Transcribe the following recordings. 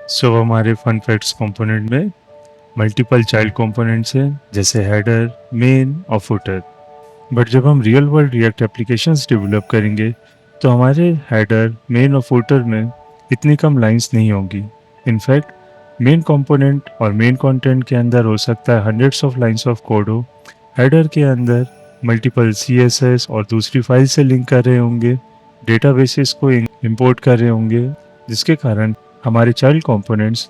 सो हमारे fun facts component में multiple child components हैं जैसे हेडर, मेन और फुटर। बट जब हम real world react applications develop करेंगे तो हमारे हेडर, मेन और फुटर में इतनी कम लाइंस नहीं होंगी। इनफैक्ट मेन कंपोनेंट और मेन कंटेंट के अंदर हो सकता है hundreds of lines of code हो। हेडर के अंदर मल्टीपल CSS और दूसरी फाइल से लिंक कर रहे होंगे, डेटाबेसेस को इंपोर्ट कर रहे होंगे, जिसके कारण हमारे चाइल्ड कंपोनेंट्स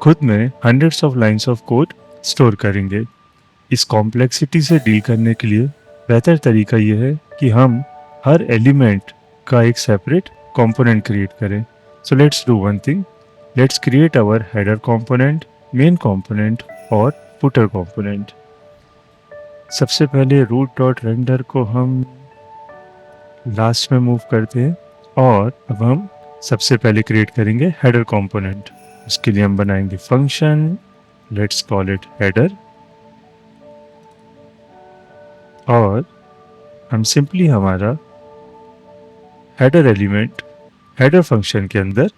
खुद में hundreds of lines of code store करेंगे। इस कॉम्प्लेक्सिटी से डील करने के लिए बेहतर तरीका यह है कि हम हर एलिमेंट का एक सेपरेट कंपोनेंट क्रिएट करें। So let's do one thing, let's create our header component, main component और फुटर कंपोनेंट। सबसे पहले रूट डॉट रेंडर को हम लास्ट में मूव करते हैं और अब हम सबसे पहले क्रिएट करेंगे हेडर कंपोनेंट। उसके लिए हम बनाएंगे function, let's call it header, और हम सिंपली हमारा हेडर एलिमेंट हेडर फंक्शन के अंदर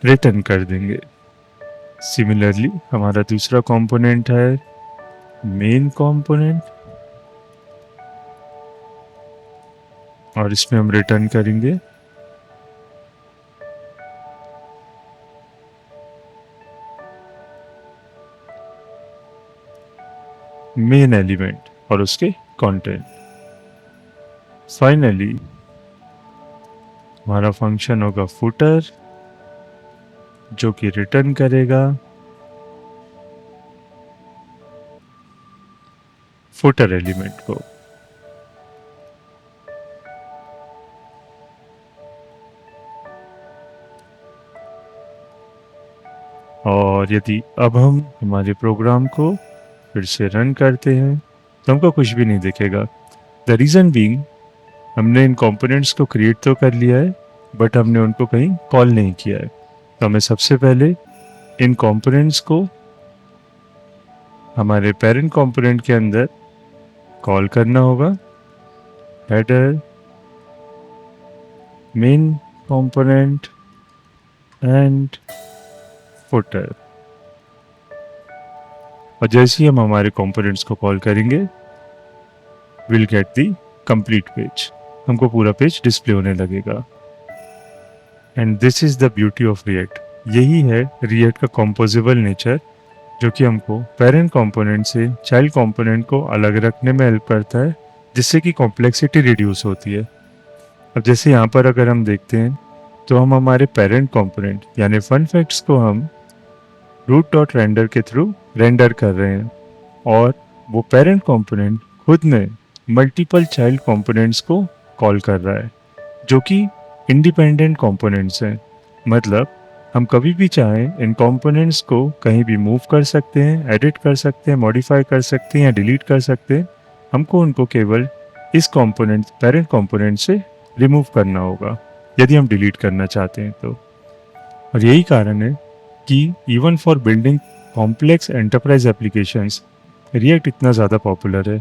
रिटर्न कर देंगे। सिमिलरली हमारा दूसरा कंपोनेंट है मेन कंपोनेंट, और इसमें हम रिटर्न करेंगे मेन एलिमेंट और उसके कंटेंट। फाइनली हमारा फंक्शन होगा फुटर, जो कि रिटर्न करेगा फुटर एलिमेंट को। और यदि अब हम हमारे प्रोग्राम को फिर से रन करते हैं तो हमको कुछ भी नहीं दिखेगा। द रीज़न बीइंग, हमने इन कंपोनेंट्स को क्रिएट तो कर लिया है बट हमने उनको कहीं कॉल नहीं किया है। तो हमें सबसे पहले इन कंपोनेंट्स को हमारे पेरेंट कंपोनेंट के अंदर कॉल करना होगा। Header, main component and footer. और जैसे ही हम हमारे कंपोनेंट्स को कॉल करेंगे will get the complete page, हमको पूरा पेज डिस्प्ले होने लगेगा। And this is the beauty of react. यही है रिएक्ट का कॉम्पोजेबल नेचर, जो कि हमको पेरेंट कंपोनेंट से चाइल्ड कंपोनेंट को अलग रखने में हेल्प करता है, जिससे कि कॉम्प्लेक्सिटी रिड्यूस होती है। अब जैसे यहाँ पर अगर हम देखते हैं तो हम हमारे पेरेंट कंपोनेंट यानी फन फैक्ट्स को हम रूट डॉट रेंडर के थ्रू रेंडर कर रहे हैं, और वो पेरेंट कंपोनेंट खुद में मल्टीपल चाइल्ड कंपोनेंट्स को कॉल कर रहा है, जो कि इंडिपेंडेंट कंपोनेंट्स हैं। मतलब हम कभी भी चाहें इन कंपोनेंट्स को कहीं भी मूव कर सकते हैं, एडिट कर सकते हैं, मॉडिफाई कर सकते हैं या डिलीट कर सकते हैं। हमको उनको केवल इस कंपोनेंट पेरेंट कंपोनेंट से रिमूव करना होगा यदि हम डिलीट करना चाहते हैं तो। और यही कारण है कि even for building complex enterprise applications react इतना ज़्यादा पॉपुलर है।